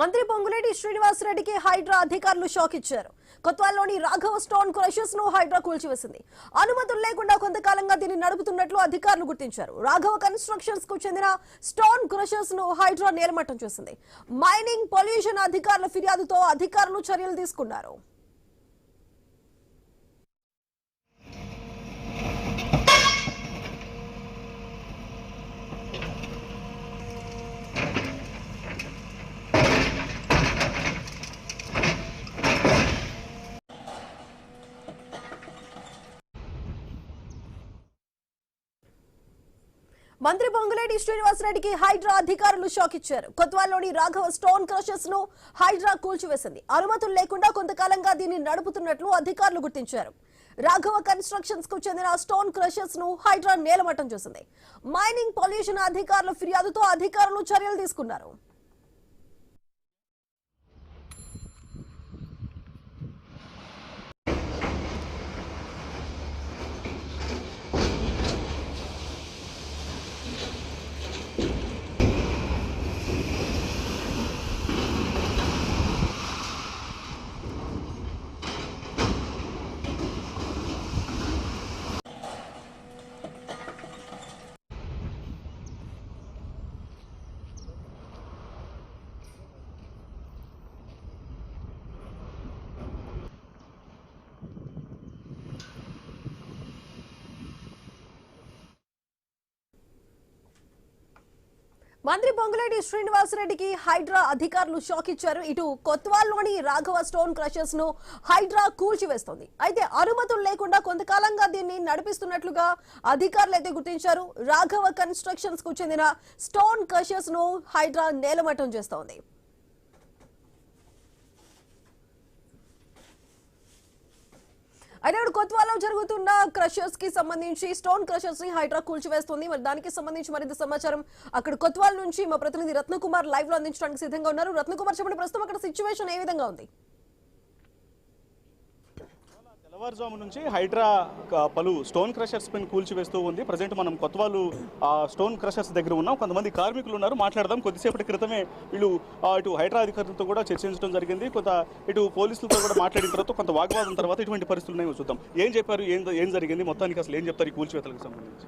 మంత్రి పొంగులేటి శ్రీనివాసరెడ్డికి హైడ్రా అధికారులు షాక్ ఇచ్చారు. కొత్వాల్లోని రాఘవ స్టోన్ క్రషర్స్ ను హైడ్రా కూల్చివేసింది. అనుమతులు లేకుండా కొంతకాలంగా దీన్ని నడుపుతున్నట్లు అధికారులు గుర్తించారు. రాఘవ కన్స్ట్రక్షన్స్ కు చెందిన స్టోన్ క్రషర్స్ ను హైడ్రా నేలమట్టం చేసింది. మైనింగ్ పొల్యూషన్ అధికారుల ఫిర్యాదుతో అధికారులు చర్యలు తీసుకున్నారు. మంత్రి పొంగులేటి శ్రీనివాసరెడ్డికి హైడ్రా అధికారులు షాక్ ఇచ్చారు. కొత్వాల్లోని రాఘవ స్టోన్ క్రషర్స్ ను హైడ్రా కూల్చివేసింది. అనుమతులు లేకుండా కొంతకాలంగా దీన్ని నడుపుతున్నట్లు అధికారులు గుర్తించారు. రాఘవ కన్స్ట్రక్షన్స్ కు చెందిన స్టోన్ క్రషర్స్ ను హైడ్రా నేలమట్టం చేసింది. మైనింగ్ పొల్యూషన్ అధికారుల ఫిర్యాదుతో అధికారులు చర్యలు తీసుకున్నారు. మంత్రి పొంగులేటి శ్రీనివాసరెడ్డికి హైడ్రా అధికారులు షాక్ ఇచ్చారు. ఇటు కొత్వాల్లోని రాఘవ స్టోన్ క్రషర్స్ ను హైడ్రా కూల్చివేస్తోంది. అయితే అనుమతులు లేకుండా కొంతకాలంగా దీన్ని నడిపిస్తున్నట్లుగా అధికారులు అయితే గుర్తించారు. రాఘవ కన్స్ట్రక్షన్స్ కు చెందిన స్టోన్ క్రషర్స్ ను హైడ్రా నేలమట్టం చేస్తోంది. అయితే కొత్వాల్లో జరుగుతున్న క్రషర్స్ కి సంబంధించి స్టోన్ క్రషర్స్ ని హైడ్రా కూల్చివేస్తుంది. మరి దానికి సంబంధించి మరింత సమాచారం అక్కడ కొత్వాల్ నుంచి మా ప్రతినిధి రత్నకుమార్ లైవ్ లో అందించడానికి సిద్ధంగా ఉన్నారు. రత్నకుమార్, చెప్పండి, ప్రస్తుతం అక్కడ సిచ్యువేషన్ ఏ విధంగా ఉంది? తెల్లవారుజాము నుంచి హైడ్రా పలు స్టోన్ క్రషర్స్ పైన కూల్చివేస్తూ ఉంది. ప్రజెంట్ మనం కొత్వాలు స్టోన్ క్రషర్స్ దగ్గర ఉన్నాం. కొంతమంది కార్మికులు ఉన్నారు, మాట్లాడదాం. కొద్దిసేపటి క్రితమే వీళ్ళు ఇటు హైడ్రా అధికారులతో కూడా చర్చించడం జరిగింది. ఇటు పోలీసులతో కూడా మాట్లాడిన తర్వాత కొంత వాగ్వాదం తర్వాత ఇటువంటి పరిస్థితులు ఉన్నాయో చూద్దాం. ఏం చెప్పారు, ఏం జరిగింది, మొత్తానికి అసలు ఏం చెప్తారు ఈ కూల్చివేతలకు సంబంధించి?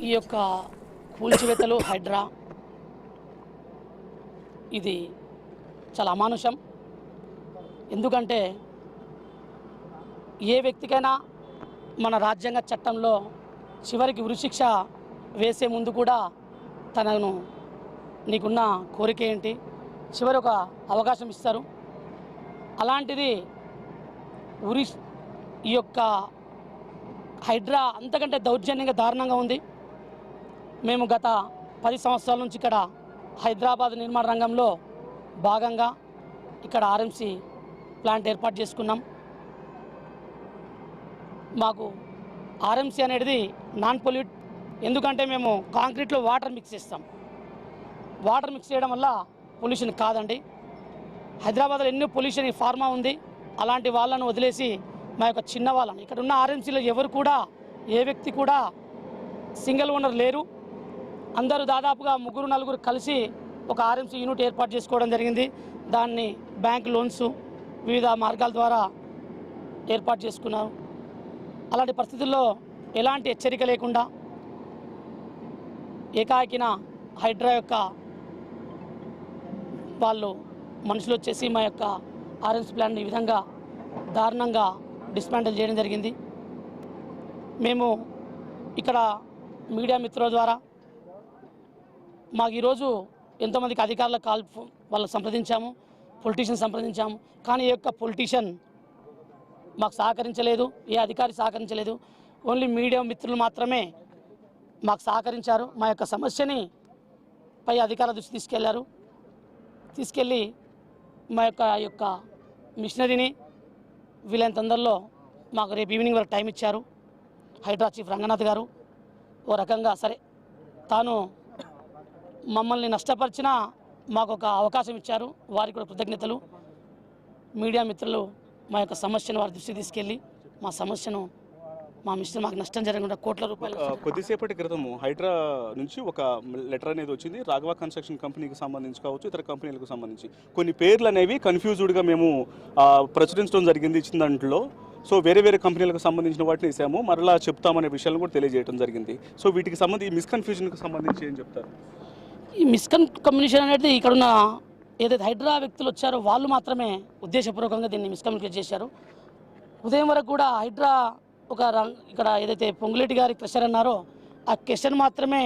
ఈ యొక్క కూల్చివేతలు హైడ్రా ఇది చాలా అమానుషం. ఎందుకంటే ఏ వ్యక్తికైనా మన రాజ్యాంగ చట్టంలో చివరికి ఉరిశిక్ష వేసే ముందు కూడా తనను నీకున్న కోరిక ఏంటి, చివరి ఒక అవకాశం ఇస్తారు. అలాంటిది ఈ యొక్క హైడ్రా అంతకంటే దౌర్జన్యంగా దారుణంగా ఉంది. మేము గత 10 సంవత్సరాల నుంచి ఇక్కడ హైదరాబాద్ నిర్మాణ రంగంలో భాగంగా ఇక్కడ ఆర్ఎంసీ ప్లాంట్ ఏర్పాటు చేసుకున్నాం. మాకు ఆర్ఎంసీ అనేది నాన్ పొల్యూట్. ఎందుకంటే మేము కాంక్రీట్లో వాటర్ మిక్స్ చేస్తాం. వాటర్ మిక్స్ చేయడం వల్ల పొల్యూషన్ కాదండి. హైదరాబాద్లో ఎన్నో పొల్యూషన్ ఫార్మా ఉంది. అలాంటి వాళ్ళను వదిలేసి మా యొక్క చిన్న వాళ్ళని ఇక్కడ ఉన్న ఆర్ఎంసీలో ఎవరు కూడా ఏ వ్యక్తి కూడా సింగిల్ ఓనర్ లేరు. అందరూ దాదాపుగా 3-4 కలిసి ఒక ఆర్ఎంసీ యూనిట్ ఏర్పాటు చేసుకోవడం జరిగింది. దాన్ని బ్యాంక్ లోన్స్ వివిధ మార్గాల ద్వారా ఏర్పాటు చేసుకున్నారు. అలాంటి పరిస్థితుల్లో ఎలాంటి హెచ్చరిక లేకుండా ఏకాకిన హైడ్రా యొక్క వాళ్ళు మనుషులు వచ్చేసి మా యొక్క ఆర్ఎంసీ ప్లాన్ ఈ విధంగా దారుణంగా డిస్మాంటిల్ చేయడం జరిగింది. మేము ఇక్కడ మీడియా మిత్రుల ద్వారా మాకు ఈరోజు ఎంతోమందికి అధికారుల వాళ్ళకి సంప్రదించాము, పొలిటీషియన్ సంప్రదించాము. కానీ ఈ యొక్క పొలిటీషియన్ మాకు సహకరించలేదు, ఏ అధికారి సహకరించలేదు. ఓన్లీ మీడియా మిత్రులు మాత్రమే మాకు సహకరించారు. మా యొక్క సమస్యని పై అధికారుల దృష్టి తీసుకెళ్ళి మా యొక్క మిషనరీని వీలైన తొందరలో మాకు రేపు ఈవినింగ్ వరకు టైం ఇచ్చారు. హైడ్రా చీఫ్ రంగనాథ్ గారు ఓ రకంగా సరే తాను మమ్మల్ని నష్టపరిచినా మాకు ఒక అవకాశం ఇచ్చారు. వారికి కూడా కృతజ్ఞతలు. మీడియా మిత్రులు మా యొక్క సమస్యను వారి దృష్టికి తీసుకెళ్ళి మా సమస్యను మా మిస్టర్ మాకు నష్టం జరగకుండా కోట్ల రూపాయలు కొద్దిసేపటి క్రితం హైడ్రా నుంచి ఒక లెటర్ అనేది వచ్చింది. రాఘవ కన్స్ట్రక్షన్ కంపెనీకి సంబంధించి కావచ్చు, ఇతర కంపెనీలకు సంబంధించి కొన్ని పేర్లు అనేవి కన్ఫ్యూజ్డ్గా మేము ప్రచురించడం జరిగింది ఇచ్చిన దాంట్లో. సో వేరే వేరే కంపెనీలకు సంబంధించిన వాటిని ఇసాము, మరలా చెప్తామనే విషయాలను కూడా తెలియజేయడం జరిగింది. సో వీటికి సంబంధించి మిస్కన్ఫ్యూజన్కి సంబంధించి ఏం చెప్తారు? ఈ మిస్కమ్యూనికేషన్ అనేది ఇక్కడున్న ఏదైతే హైడ్రా వ్యక్తులు వచ్చారో వాళ్ళు మాత్రమే ఉద్దేశపూర్వకంగా దీన్ని మిస్కమ్యూనికేట్ చేశారు. ఉదయం వరకు కూడా హైడ్రా ఇక్కడ ఏదైతే పొంగులేటి గారి క్రషర్ అన్నారో ఆ క్రషర్ మాత్రమే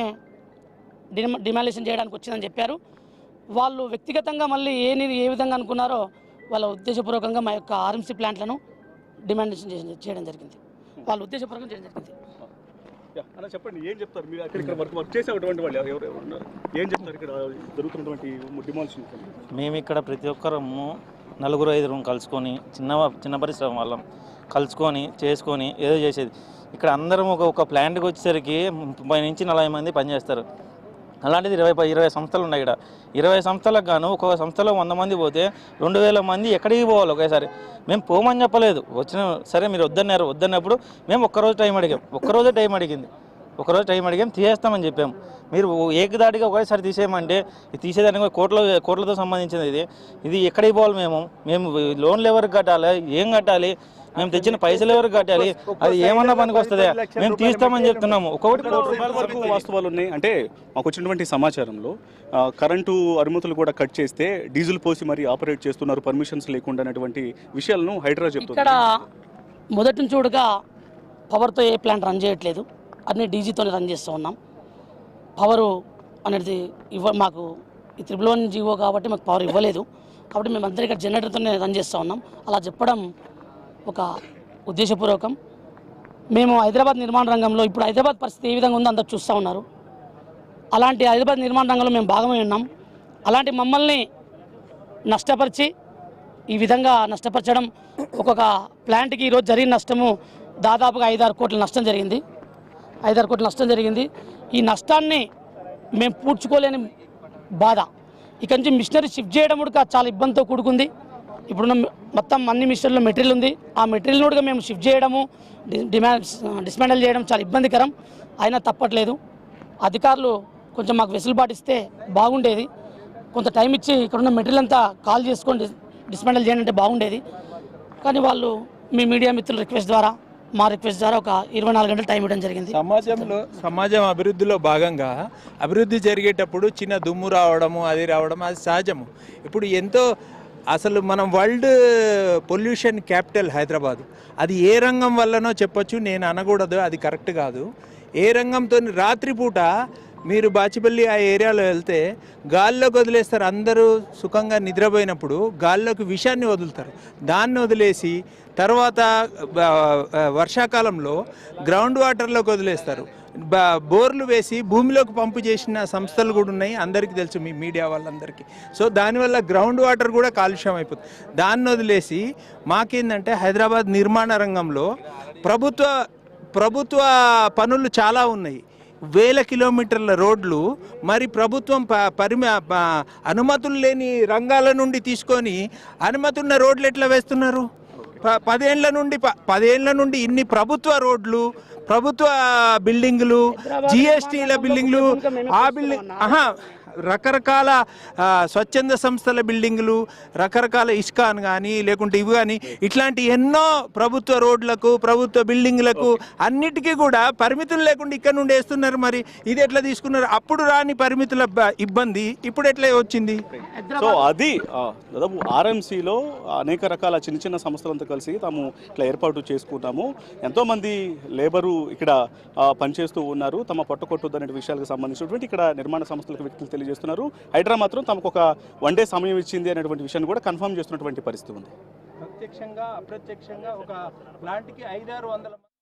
డిమాలిషన్ చేయడానికి వచ్చిందని చెప్పారు. వాళ్ళు వ్యక్తిగతంగా మళ్ళీ ఏ విధంగా అనుకున్నారో వాళ్ళ ఉద్దేశపూర్వకంగా మా యొక్క ఆర్ఎంసీ ప్లాంట్లను డిమాలిషన్ చేయడం జరిగింది. వాళ్ళ ఉద్దేశపూర్వకంగా చేయడం జరిగింది. అలా చెప్పండి, ఏం చెప్తారు మీరు? ఇక్కడ వర్క్ చేసేటువంటి వాళ్ళు ఎవరెవరు ఉన్నారు, ఏం చెప్తారు ఇక్కడ జరుగుతున్నటువంటి డిమాలిషన్? మేము ఇక్కడ ప్రతి ఒక్కరము 4-5 కలుసుకొని చిన్న పరిశ్రమ వాళ్ళం కలుసుకొని చేసుకొని ఏదో చేసేది. ఇక్కడ అందరం ఒక ప్లాంట్కి వచ్చేసరికి 30 నుంచి 40 మంది పనిచేస్తారు. అలాంటిది 20 సంస్థలు ఉన్నాయి ఇక్కడ. 20 సంస్థలకు గాను ఒక్కొక్క సంస్థలో 100 మంది పోతే 2000 మంది ఎక్కడికి పోవాలి ఒకేసారి? మేము పోమని చెప్పలేదు, వచ్చిన సరే మీరు వద్దన్నప్పుడు మేము ఒక్కరోజు టైం అడిగాం. ఒకరోజు టైం అడిగాం తీసేస్తామని చెప్పాము. మీరు ఏకదాటిగా ఒకేసారి తీసేయమంటే తీసేదానికి కోట్లతో సంబంధించింది ఇది ఎక్కడికి పోవాలి? మేము లోన్లు ఎవరికి కట్టాలి, ఏం కట్టాలి, మేము తెచ్చిన పైసలు ఎవరికి కట్టాలి, అది ఏమన్నా పనికి వస్తుందా? మేము తీస్తామని చెప్తున్నాము. వరకు వాస్తవాలు ఉన్నాయి. అంటే మాకు వచ్చినటువంటి సమాచారంలో కరెంటు అనుమతులు కూడా కట్ చేస్తే డీజిల్ పోసి మరీ ఆపరేట్ చేస్తున్నారు పర్మిషన్స్ లేకుండా అనేటువంటి విషయాలను హైడ్రా చెప్తుంది. ఇక్కడ మొదటి నుంచి చూడగా పవర్తో ఏ ప్లాంట్ రన్ చేయట్లేదు, అన్ని డీజీతోనే రన్ చేస్తూ ఉన్నాం. పవరు అనేది మాకు ఈ 111 జీవో కాబట్టి మాకు పవర్ ఇవ్వలేదు, కాబట్టి మేము అందరూ ఇక్కడ జనరేటర్తోనే రన్ చేస్తూ ఉన్నాం. అలా చెప్పడం ఒక ఉద్దేశపూర్వకం. మేము హైదరాబాద్ నిర్మాణ రంగంలో ఇప్పుడు హైదరాబాద్ పరిస్థితి ఏ విధంగా ఉందో అందరూ చూస్తూ ఉన్నారు. అలాంటి హైదరాబాద్ నిర్మాణ రంగంలో మేము భాగమై ఉన్నాం. అలాంటి మమ్మల్ని నష్టపరిచి ఈ విధంగా నష్టపరచడం, ఒక్కొక్క ప్లాంట్కి ఈరోజు జరిగిన నష్టము దాదాపుగా 5-6 కోట్ల నష్టం జరిగింది. 5-6 కోట్ల నష్టం జరిగింది. ఈ నష్టాన్ని మేము పూడ్చుకోలేని బాధ. ఇక్కడి నుంచి మిషనరీ షిఫ్ట్ చేయడం కూడా చాలా ఇబ్బందితో కూడుకుంది. ఇప్పుడున్న మొత్తం అన్ని మిషనరీలో మెటీరియల్ ఉంది. ఆ మెటీరియల్ కూడా మేము షిఫ్ట్ చేయడము, డిస్మాండిల్ చేయడం చాలా ఇబ్బందికరం. అయినా తప్పట్లేదు. అధికారులు కొంచెం మాకు వెసులుబాటు ఇస్తే బాగుండేది. కొంత టైం ఇచ్చి ఇక్కడున్న మెటీరియల్ అంతా కాల్ చేసుకొని డిస్మాండిల్ చేయాలంటే బాగుండేది. కానీ వాళ్ళు మీ మీడియా మిత్రుల రిక్వెస్ట్ ద్వారా, మా రిక్వెస్ట్ ద్వారా ఒక 24 గంటలు టైం ఇవ్వడం జరిగింది. సమాజం అభివృద్ధిలో భాగంగా అభివృద్ధి జరిగేటప్పుడు చిన్న దుమ్ము రావడము అది సహజము. ఇప్పుడు ఎంతో అసలు మనం వరల్డ్ పొల్యూషన్ క్యాపిటల్ హైదరాబాద్. అది ఏ రంగం వల్లనో చెప్పొచ్చు, నేను అనకూడదు, అది కరెక్ట్ కాదు. ఏ రంగంతో రాత్రిపూట మీరు బాచిపల్లి ఆ ఏరియాలో వెళ్తే గాల్లోకి వదిలేస్తారు. అందరూ సుఖంగా నిద్రపోయినప్పుడు గాల్లోకి విషాన్ని వదులుతారు. దాన్ని వదిలేసి తర్వాత వర్షాకాలంలో గ్రౌండ్ వాటర్లోకి వదిలేస్తారు. బోర్లు వేసి భూమిలోకి పంపు చేసిన సంస్థలు కూడా ఉన్నాయి, అందరికీ తెలుసు, మీ మీడియా వాళ్ళందరికీ. సో దానివల్ల గ్రౌండ్ వాటర్ కూడా కాలుష్యం అయిపోతుంది. దాన్ని వదిలేసి మాకేందంటే హైదరాబాద్ నిర్మాణ రంగంలో ప్రభుత్వ పనులు చాలా ఉన్నాయి. 1000 కిలోమీటర్ల రోడ్లు మరి ప్రభుత్వం అనుమతులు లేని రంగాల నుండి తీసుకొని అనుమతున్న రోడ్లు ఎట్లా వేస్తున్నారు? 10 ఏళ్ల నుండి ఇన్ని ప్రభుత్వ రోడ్లు, ప్రభుత్వ బిల్డింగులు, జిఎస్టీల బిల్డింగ్లు, ఆ బిల్డింగ్ రకరకాల స్వచ్ఛంద సంస్థల బిల్డింగులు, రకరకాల ఇస్కాన్ కానీ లేకుంటే ఇవి కానీ ఇట్లాంటి ఎన్నో ప్రభుత్వ రోడ్లకు, ప్రభుత్వ బిల్డింగ్లకు అన్నిటికీ కూడా పరిమితులు లేకుండా ఇక్కడ నుండి వేస్తున్నారు. మరి ఇది ఎట్లా తీసుకున్నారు? అప్పుడు రాని పరిమితుల ఇబ్బంది ఇప్పుడు ఎట్లా వచ్చింది? సో అది దాదాపు ఆర్ఎంసీలో అనేక రకాల చిన్న చిన్న సంస్థలంతా కలిసి తాము ఇట్లా ఏర్పాటు చేసుకున్నాము. ఎంతోమంది లేబరు ఇక్కడ పనిచేస్తూ ఉన్నారు. తమ పొట్టకొట్టుద్దు అనే విషయాలకు సంబంధించినటువంటి ఇక్కడ నిర్మాణ సంస్థలకు వ్యక్తులు తెలియజేస్తున్నారు. హైడ్రా మాత్రం తమకు ఒక 1 డే సమయం ఇచ్చింది అనేటువంటి విషయాన్ని కూడా కన్ఫర్మ్ చేస్తున్నటువంటి పరిస్థితి ఉంది. ప్రత్యక్షంగా అప్రత్యక్షంగా ఒక ప్లాంట్కి 500-600